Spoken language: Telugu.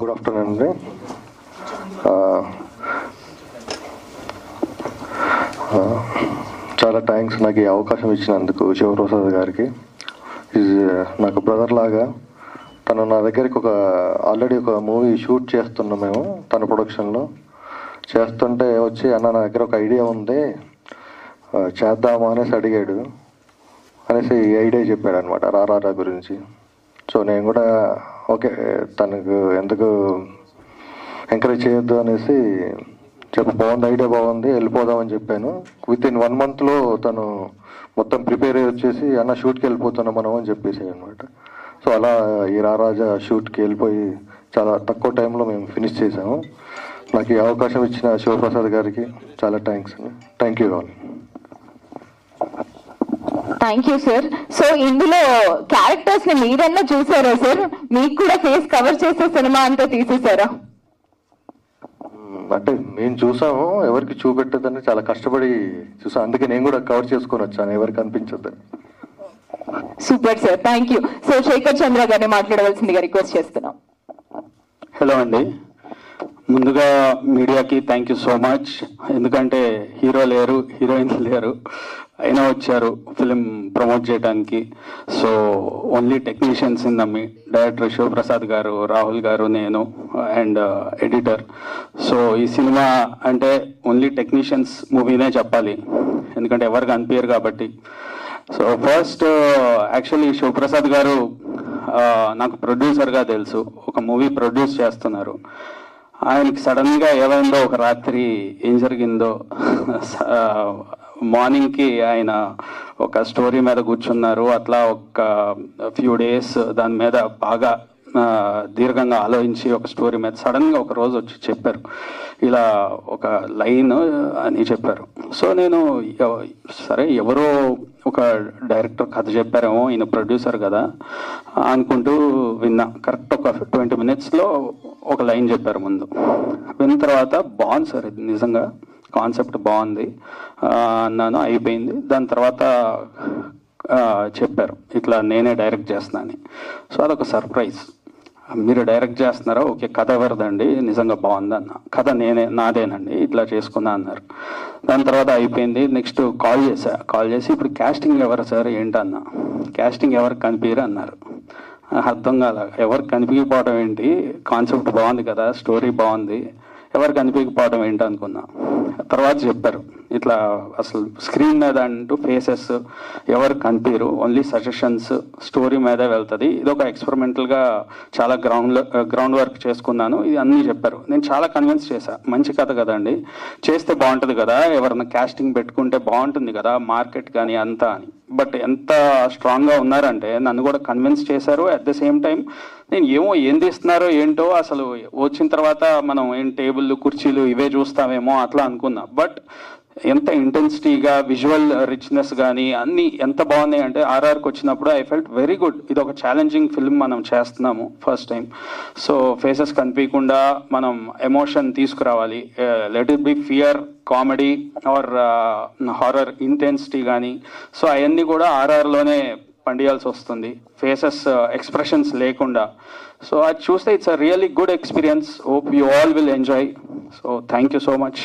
గుడ్ ఆఫ్టర్నూన్ అండి. చాలా థ్యాంక్స్ నాకు ఈ అవకాశం ఇచ్చినందుకు శివప్రసాద్ గారికి. నాకు బ్రదర్ లాగా తను నా దగ్గరికి ఆల్రెడీ ఒక మూవీ షూట్ చేస్తున్నాం మేము తన ప్రొడక్షన్లో చేస్తుంటే వచ్చి అన్న నా దగ్గర ఒక ఐడియా ఉంది చేద్దామా అనేసి అడిగాడు. అనేసి ఈ ఐడియా చెప్పాడు అనమాట రారా గురించి. సో నేను కూడా ఓకే తనకు ఎందుకు ఎంకరేజ్ చేయొద్దు అనేసి బాగుంది, ఐడియా బాగుంది, వెళ్ళిపోదామని చెప్పాను. విత్ ఇన్ 1 monthలో తను మొత్తం ప్రిపేర్ అయ్యి వచ్చేసి అన్న షూట్కి వెళ్ళిపోతున్నాం మనం అని చెప్పేసి అనమాట. సో అలా ఈ రారాజా షూట్కి వెళ్ళిపోయి చాలా తక్కువ టైంలో మేము ఫినిష్ చేసాము. నాకు ఈ అవకాశం ఇచ్చిన శివప్రసాద్ గారికి చాలా థ్యాంక్స్ అండి. Thank you all. Thank you sir. So ఇందులో క్యారెక్టర్స్ ని మీరన్నా చూసారా సార్? మీకు కూడా ఫేస్ కవర్ చేసే సినిమా అంతా తీసేసారా? అంటే మేము చూసాము, ఎవరికి చూపెట్టదని చాలా కష్టపడి చూసాం. అందుకే నేను కూడా కవర్ చేసుకొని వచ్చాను, ఎవరికి అనిపించద్దని. Super sir, thank you. So Shekhar Chandra గారిని మాట్లాడవలసిందిగా రిక్వెస్ట్ చేస్తున్నాం. హలో అండి, ముందుగా మీడియాకి థ్యాంక్ యూ సో మచ్. ఎందుకంటే హీరో లేరు, హీరోయిన్ లేరు, అయినా వచ్చారు ఫిలిం ప్రమోట్ చేయడానికి. So only technicians in the director Shivaprasad గారు, రాహుల్ గారు, నేను అండ్ ఎడిటర్. సో ఈ సినిమా అంటే ఓన్లీ టెక్నీషియన్స్ మూవీనే చెప్పాలి, ఎందుకంటే ఎవరికి అనిపించరు కాబట్టి. సో ఫస్ట్ యాక్చువల్లీ శివప్రసాద్ గారు నాకు ప్రొడ్యూసర్గా తెలుసు, ఒక మూవీ ప్రొడ్యూస్ చేస్తున్నారు. ఆయనకి సడన్గా ఏమైందో ఒక రాత్రి ఏం జరిగిందో మార్నింగ్కి ఆయన ఒక స్టోరీ మీద కూర్చున్నారు. అట్లా ఒక ఫ్యూ డేస్ దాని మీద బాగా దీర్ఘంగా ఆలోచించి ఒక స్టోరీ మీద సడన్గా ఒక రోజు వచ్చి చెప్పారు, ఇలా ఒక లైన్ అని చెప్పారు. సో నేను సరే ఎవరో ఒక డైరెక్టర్ కథ చెప్పారేమో, ఈయన ప్రొడ్యూసర్ కదా అనుకుంటూ విన్నా. కరెక్ట్ ఒక 20 minutesలో ఒక లైన్ చెప్పారు ముందు. విన్న తర్వాత బాగుంది సార్, ఇది నిజంగా కాన్సెప్ట్ బాగుంది అన్నాను, అయిపోయింది. దాని తర్వాత చెప్పారు ఇట్లా నేనే డైరెక్ట్ చేస్తున్నాను. సో అదొక సర్ప్రైజ్. మీరు డైరెక్ట్ చేస్తున్నారా? ఓకే, కథ ఎవరిదండి? నిజంగా బాగుంది అన్న. కథ నాదేనండి, ఇట్లా చేసుకున్నా అన్నారు. దాని తర్వాత అయిపోయింది. నెక్స్ట్ కాల్ చేసి ఇప్పుడు క్యాస్టింగ్ ఎవరు సార్ ఏంటన్నా? క్యాస్టింగ్ ఎవరికి కనిపించరు అన్నారు. అర్థం కాల, ఎవరికి కనిపించకపోవడం ఏంటి, కాన్సెప్ట్ బాగుంది కదా, స్టోరీ బాగుంది, ఎవరికి కనిపించకపోవడం ఏంటి అనుకున్నా. తర్వాత చెప్పారు ఇట్లా అసలు స్క్రీన్ మీద అంటూ ఫేసెస్ ఎవరు కనిపించరు, ఓన్లీ సజెషన్స్ స్టోరీ మీదే వెళ్తుంది. ఇది ఒక ఎక్స్పెరిమెంటల్గా చాలా గ్రౌండ్ వర్క్ చేసుకున్నాను. ఇది అన్నీ చెప్పారు. నేను చాలా కన్విన్స్ చేశా, మంచి కథ కదండి, చేస్తే బాగుంటుంది కదా, ఎవరైనా క్యాస్టింగ్ పెట్టుకుంటే బాగుంటుంది కదా మార్కెట్ కానీ అంతా అని. బట్ ఎంత స్ట్రాంగ్గా ఉన్నారంటే నన్ను కూడా కన్విన్స్ చేశారు. అట్ ద సేమ్ టైం నేను ఏం తీస్తున్నారో ఏంటో, అసలు వచ్చిన తర్వాత మనం ఏం టేబుల్ కుర్చీలు ఇవే చూస్తామేమో అట్లా అనుకున్నా. బట్ ఎంత ఇంటెన్సిటీగా విజువల్ రిచ్నెస్ కానీ అన్నీ ఎంత బాగున్నాయి అంటే ఆర్ఆర్కి వచ్చినప్పుడు ఐ ఫెల్ట్ వెరీ గుడ్. ఇది ఒక ఛాలెంజింగ్ ఫిల్మ్ మనం చేస్తున్నాము ఫస్ట్ టైం. సో ఫేసెస్ కనిపించకుండా మనం ఎమోషన్ తీసుకురావాలి. Let it be fear, comedy or horror intensity కానీ. సో అవన్నీ కూడా ఆర్ఆర్లోనే పండియాల్సి వస్తుంది, ఫేసెస్ ఎక్స్ప్రెషన్స్ లేకుండా. సో అది చూస్తే it's a really good experience. Hope you all will enjoy. So thank you so much.